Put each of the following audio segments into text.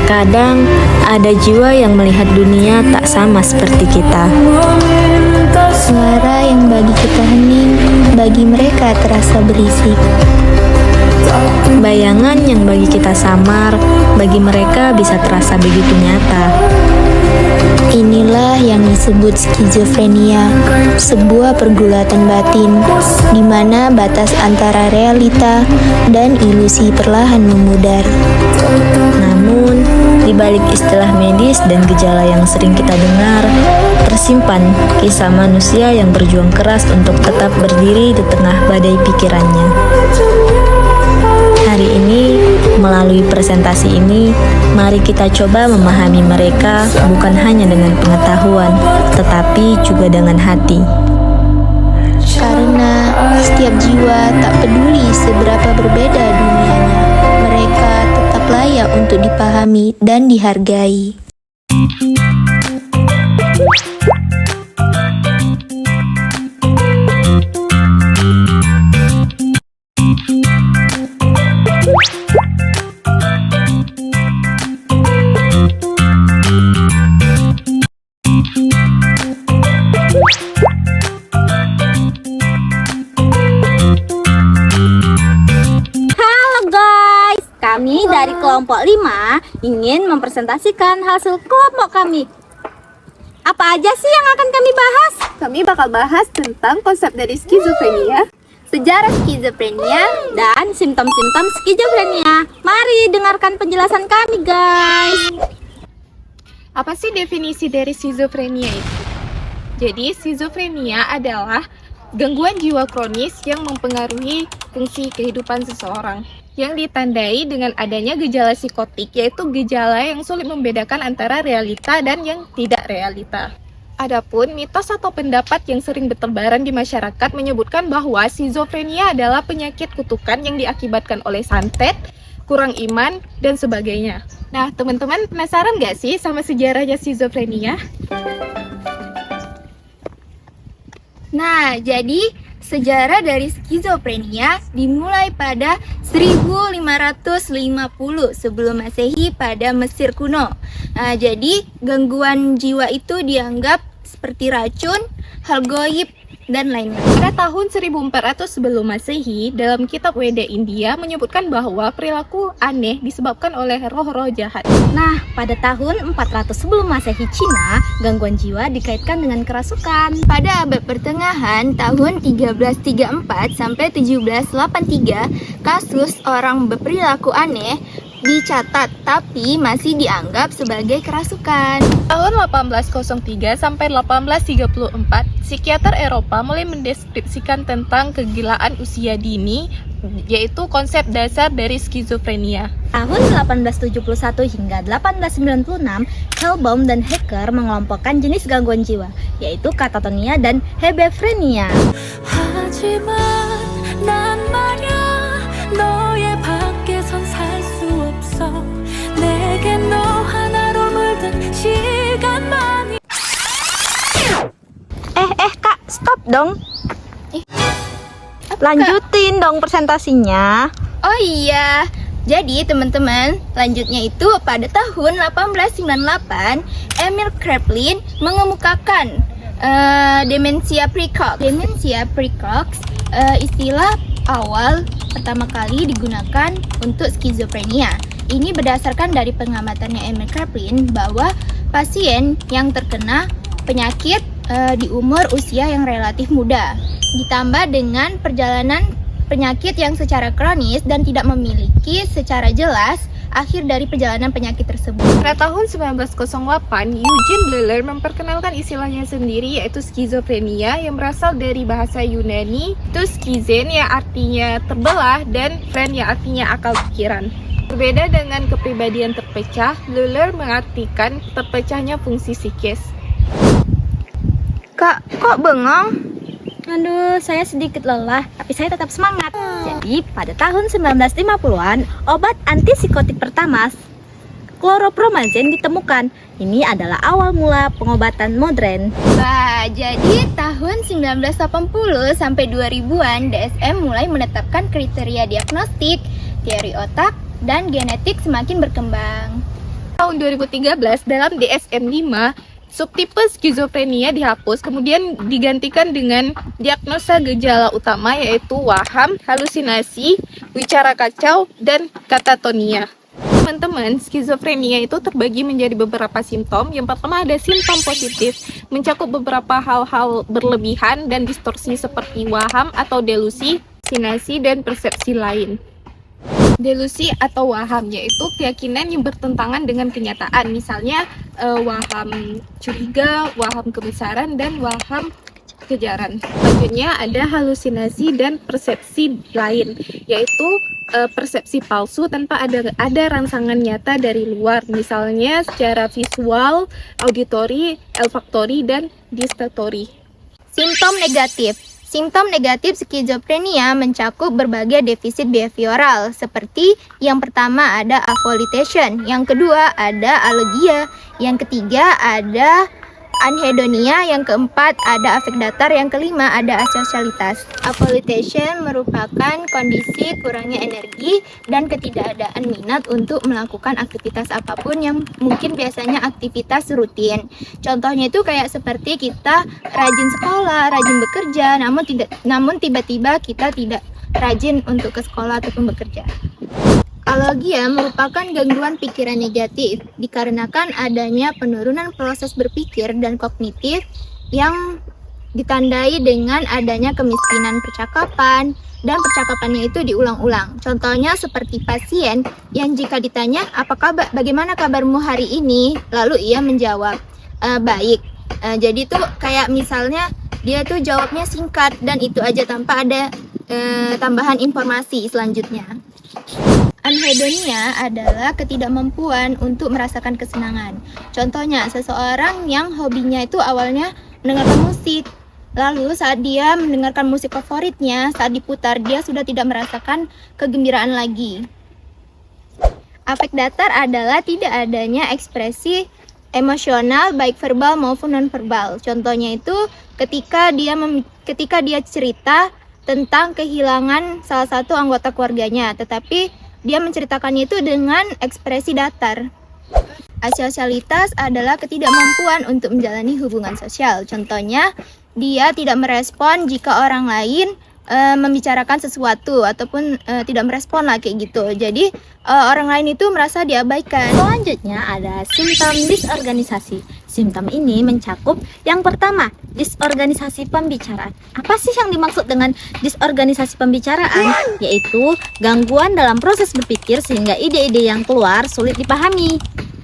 Terkadang ada jiwa yang melihat dunia tak sama seperti kita. Suara yang bagi kita hening, bagi mereka terasa berisik. Bayangan yang bagi kita samar, bagi mereka bisa terasa begitu nyata. Inilah yang disebut skizofrenia, sebuah pergulatan batin, di mana batas antara realita dan ilusi perlahan memudar. Namun, di balik istilah medis dan gejala yang sering kita dengar, tersimpan kisah manusia yang berjuang keras untuk tetap berdiri di tengah badai pikirannya. Hari ini, melalui presentasi ini, mari kita coba memahami mereka bukan hanya dengan pengetahuan, tetapi juga dengan hati. Karena setiap jiwa tak peduli seberapa berbeda dunianya, mereka tetap layak untuk dipahami dan dihargai. Kami dari kelompok 5 ingin mempresentasikan hasil kelompok kami. Apa aja sih yang akan kami bahas? Kami bakal bahas tentang konsep dari skizofrenia, Sejarah skizofrenia dan simptom-simptom skizofrenia. Mari dengarkan penjelasan kami, guys. Apa sih definisi dari skizofrenia itu? Jadi, skizofrenia adalah gangguan jiwa kronis yang mempengaruhi fungsi kehidupan seseorang, yang ditandai dengan adanya gejala psikotik, yaitu gejala yang sulit membedakan antara realita dan yang tidak realita. Adapun mitos atau pendapat yang sering bertebaran di masyarakat menyebutkan bahwa skizofrenia adalah penyakit kutukan yang diakibatkan oleh santet, kurang iman, dan sebagainya. Nah, teman-teman penasaran gak sih sama sejarahnya skizofrenia? Nah, jadi sejarah dari skizofrenia dimulai pada 1550 sebelum Masehi pada Mesir kuno. Nah, jadi gangguan jiwa itu dianggap seperti racun, hal goib, dan lainnya. Pada tahun 1400 sebelum Masehi, dalam kitab Weda India menyebutkan bahwa perilaku aneh disebabkan oleh roh-roh jahat. Nah, pada tahun 400 sebelum Masehi Cina, gangguan jiwa dikaitkan dengan kerasukan. Pada abad pertengahan tahun 1334 sampai 1783, kasus orang berperilaku aneh dicatat tapi masih dianggap sebagai kerasukan. Tahun 1803 sampai 1834, psikiater Eropa mulai mendeskripsikan tentang kegilaan usia dini, yaitu konsep dasar dari skizofrenia. Tahun 1871 hingga 1896, Hellbaum dan Hacker mengelompokkan jenis gangguan jiwa, yaitu katatonia dan hebefrenia. Kak, stop dong. Lanjutin dong presentasinya. Oh iya, jadi teman-teman, lanjutnya itu pada tahun 1898, Emil Kraepelin mengemukakan demensia precox. Demensia precox istilah awal pertama kali digunakan untuk skizofrenia. Ini berdasarkan dari pengamatannya Emil Kraepelin bahwa pasien yang terkena penyakit di umur usia yang relatif muda, ditambah dengan perjalanan penyakit yang secara kronis dan tidak memiliki secara jelas akhir dari perjalanan penyakit tersebut. Pada tahun 1908, Eugene Bleuler memperkenalkan istilahnya sendiri, yaitu skizofrenia, yang berasal dari bahasa Yunani, itu skizen yang artinya terbelah dan phren yang artinya akal pikiran. Berbeda dengan kepribadian terpecah, Bleuler mengartikan terpecahnya fungsi psikis. Kak, kok bengong? Aduh, saya sedikit lelah, tapi saya tetap semangat. Jadi, pada tahun 1950-an, obat antipsikotik pertama, kloropromazin, ditemukan. Ini adalah awal mula pengobatan modern. Bah, jadi tahun 1980 sampai 2000-an, DSM mulai menetapkan kriteria diagnostik, teori otak, dan genetik semakin berkembang. Tahun 2013 dalam DSM-5, subtipe skizofrenia dihapus, kemudian digantikan dengan diagnosa gejala utama yaitu waham, halusinasi, wicara kacau, dan katatonia. Teman-teman, skizofrenia itu terbagi menjadi beberapa simptom. Yang pertama ada simptom positif, mencakup beberapa hal-hal berlebihan dan distorsi seperti waham atau delusi, halusinasi, dan persepsi lain. Delusi atau waham yaitu keyakinan yang bertentangan dengan kenyataan, misalnya waham curiga, waham kebesaran, dan waham kejaran. Selanjutnya ada halusinasi dan persepsi lain, yaitu persepsi palsu tanpa ada rangsangan nyata dari luar, misalnya secara visual, auditori, olfaktori, dan gustatory. Simptom negatif. Simptom negatif skizofrenia mencakup berbagai defisit behavioral, seperti yang pertama ada avoidation, yang kedua ada alegia, yang ketiga ada anhedonia, yang keempat ada afek datar, yang kelima ada asosialitas. Avoidation merupakan kondisi kurangnya energi dan ketidakadaan minat untuk melakukan aktivitas apapun yang mungkin biasanya aktivitas rutin. Contohnya itu kayak seperti kita rajin sekolah, rajin bekerja, namun tiba-tiba kita tidak rajin untuk ke sekolah ataupun bekerja. Alogia merupakan gangguan pikiran negatif dikarenakan adanya penurunan proses berpikir dan kognitif yang ditandai dengan adanya kemiskinan percakapan dan percakapannya itu diulang-ulang. Contohnya seperti pasien yang jika ditanya bagaimana kabarmu hari ini, lalu ia menjawab baik. Jadi tuh kayak misalnya dia tuh jawabnya singkat dan itu aja tanpa ada tambahan informasi selanjutnya. Anhedonia adalah ketidakmampuan untuk merasakan kesenangan. Contohnya, seseorang yang hobinya itu awalnya mendengarkan musik. Lalu saat dia mendengarkan musik favoritnya, saat diputar, dia sudah tidak merasakan kegembiraan lagi. Afek datar adalah tidak adanya ekspresi emosional baik verbal maupun non-verbal. Contohnya itu ketika dia cerita tentang kehilangan salah satu anggota keluarganya, tetapi dia menceritakannya itu dengan ekspresi datar. Asosialitas adalah ketidakmampuan untuk menjalani hubungan sosial. Contohnya, dia tidak merespon jika orang lain membicarakan sesuatu ataupun tidak merespon lah kayak gitu. Jadi orang lain itu merasa diabaikan. Selanjutnya ada simptom disorganisasi. Simptom ini mencakup yang pertama, disorganisasi pembicaraan. Apa sih yang dimaksud dengan disorganisasi pembicaraan? Yaitu gangguan dalam proses berpikir sehingga ide-ide yang keluar sulit dipahami.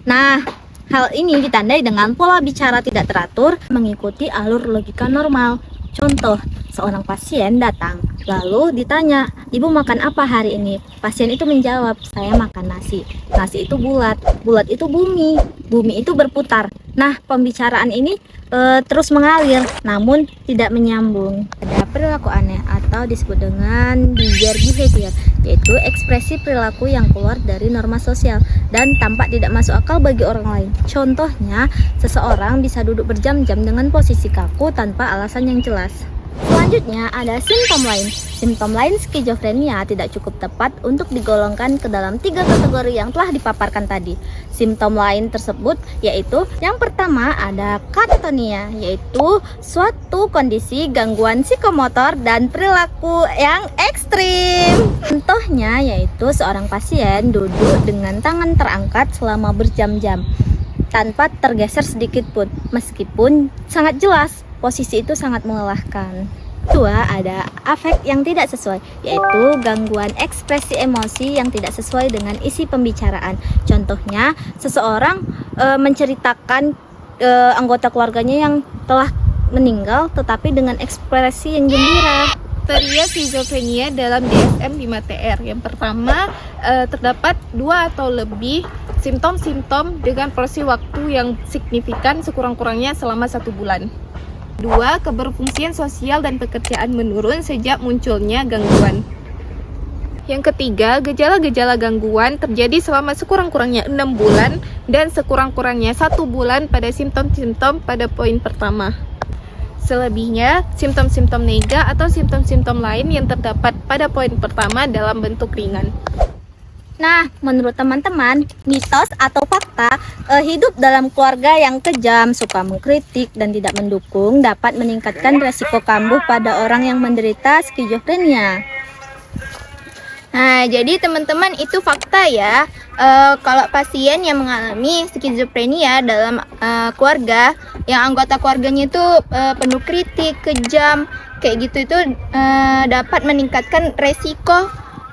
Nah, hal ini ditandai dengan pola bicara tidak teratur mengikuti alur logika normal. Contoh, seorang pasien datang, lalu ditanya, "Ibu makan apa hari ini?" Pasien itu menjawab, "Saya makan nasi." Nasi itu bulat, bulat itu bumi, bumi itu berputar. Nah, pembicaraan ini terus mengalir, namun tidak menyambung. Ada perilaku aneh atau disebut dengan bizarre behavior, yaitu ekspresi perilaku yang keluar dari norma sosial dan tampak tidak masuk akal bagi orang lain. Contohnya, seseorang bisa duduk berjam-jam dengan posisi kaku tanpa alasan yang jelas. Selanjutnya ada simptom lain. Simptom lain skizofrenia tidak cukup tepat untuk digolongkan ke dalam 3 kategori yang telah dipaparkan tadi. Simptom lain tersebut yaitu yang pertama ada katatonia, yaitu suatu kondisi gangguan psikomotor dan perilaku yang ekstrim. Contohnya yaitu seorang pasien duduk dengan tangan terangkat selama berjam-jam tanpa tergeser sedikit pun, meskipun sangat jelas posisi itu sangat melelahkan. Kedua, ada afek yang tidak sesuai, yaitu gangguan ekspresi emosi yang tidak sesuai dengan isi pembicaraan. Contohnya, seseorang menceritakan anggota keluarganya yang telah meninggal, tetapi dengan ekspresi yang gembira. Kriteria skizofrenia dalam DSM-5-TR. Yang pertama, terdapat 2 atau lebih simptom-simptom dengan porsi waktu yang signifikan sekurang-kurangnya selama 1 bulan. 2. Keberfungsian sosial dan pekerjaan menurun sejak munculnya gangguan. Yang ketiga, gejala-gejala gangguan terjadi selama sekurang-kurangnya 6 bulan dan sekurang-kurangnya 1 bulan pada simptom-simptom pada poin pertama. Selebihnya, simptom-simptom nega atau simptom-simptom lain yang terdapat pada poin pertama dalam bentuk ringan. Nah, menurut teman-teman, mitos atau fakta hidup dalam keluarga yang kejam, suka mengkritik, dan tidak mendukung dapat meningkatkan resiko kambuh pada orang yang menderita skizofrenia. Nah, jadi teman-teman itu fakta ya. Kalau pasien yang mengalami skizofrenia dalam keluarga, yang anggota keluarganya itu penuh kritik, kejam, kayak gitu itu dapat meningkatkan resiko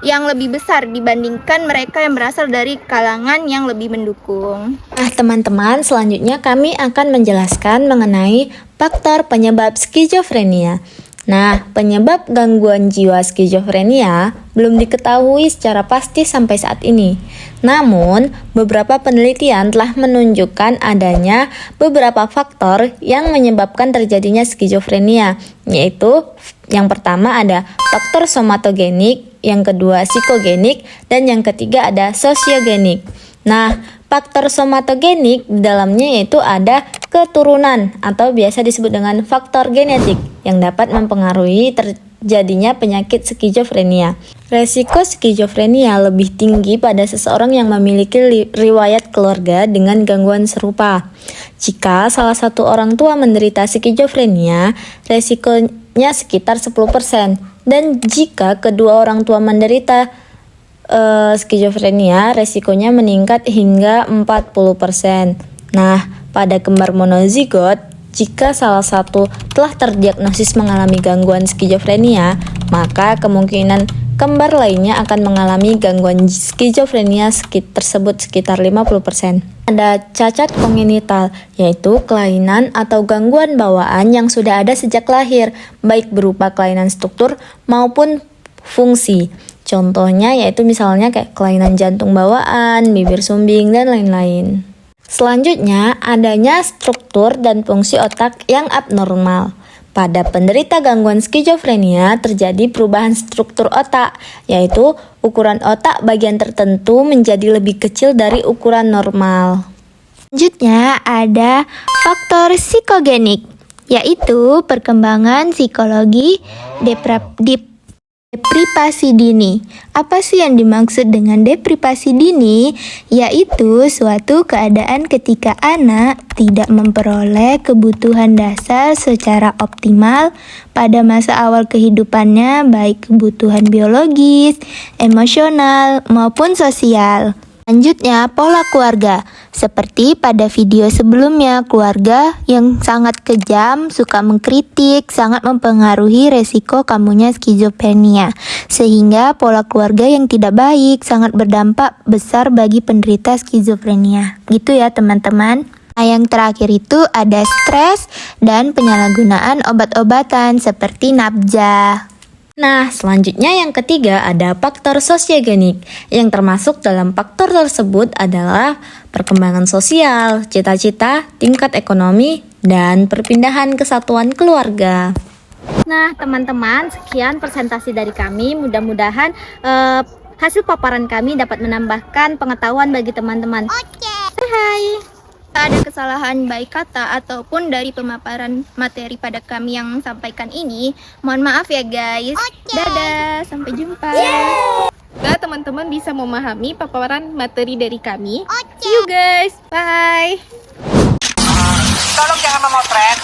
yang lebih besar dibandingkan mereka yang berasal dari kalangan yang lebih mendukung. Nah, teman-teman, selanjutnya kami akan menjelaskan mengenai faktor penyebab skizofrenia. Nah, penyebab gangguan jiwa skizofrenia belum diketahui secara pasti sampai saat ini. Namun, beberapa penelitian telah menunjukkan adanya beberapa faktor yang menyebabkan terjadinya skizofrenia, yaitu yang pertama ada faktor somatogenik, yang kedua psikogenik, dan yang ketiga ada sosiogenik. Nah, faktor somatogenik di dalamnya yaitu ada keturunan atau biasa disebut dengan faktor genetik yang dapat mempengaruhi terjadinya penyakit skizofrenia. Resiko skizofrenia lebih tinggi pada seseorang yang memiliki riwayat keluarga dengan gangguan serupa. Jika salah satu orang tua menderita skizofrenia, resikonya sekitar 10%. Dan jika kedua orang tua menderita skizofrenia, resikonya meningkat hingga 40%. Nah, pada kembar monozigot, jika salah satu telah terdiagnosis mengalami gangguan skizofrenia, maka kemungkinan kembar lainnya akan mengalami gangguan skizofrenia tersebut sekitar 50%. Ada cacat kongenital, yaitu kelainan atau gangguan bawaan yang sudah ada sejak lahir, baik berupa kelainan struktur maupun fungsi. Contohnya yaitu misalnya kayak kelainan jantung bawaan, bibir sumbing, dan lain-lain. Selanjutnya, adanya struktur dan fungsi otak yang abnormal. Pada penderita gangguan skizofrenia terjadi perubahan struktur otak, yaitu ukuran otak bagian tertentu menjadi lebih kecil dari ukuran normal. Selanjutnya ada faktor psikogenik, yaitu perkembangan psikologi deprivasi dini. Apa sih yang dimaksud dengan deprivasi dini? Yaitu suatu keadaan ketika anak tidak memperoleh kebutuhan dasar secara optimal pada masa awal kehidupannya, baik kebutuhan biologis, emosional, maupun sosial. Selanjutnya, pola keluarga. Seperti pada video sebelumnya, keluarga yang sangat kejam, suka mengkritik, sangat mempengaruhi resiko kambuhnya skizofrenia. Sehingga pola keluarga yang tidak baik sangat berdampak besar bagi penderita skizofrenia. Gitu ya teman-teman. Nah, yang terakhir itu ada stres dan penyalahgunaan obat-obatan seperti nafza. Nah, selanjutnya yang ketiga ada faktor sosiogenik. Yang termasuk dalam faktor tersebut adalah perkembangan sosial, cita-cita, tingkat ekonomi, dan perpindahan kesatuan keluarga. Nah, teman-teman, sekian presentasi dari kami. Mudah-mudahan hasil paparan kami dapat menambahkan pengetahuan bagi teman-teman. Hai. Ada kesalahan baik kata ataupun dari pemaparan materi pada kami yang sampaikan ini, mohon maaf ya guys. Dadah, sampai jumpa. Semoga teman-teman bisa memahami paparan materi dari kami. See you guys. Bye. Tolong jangan memotret.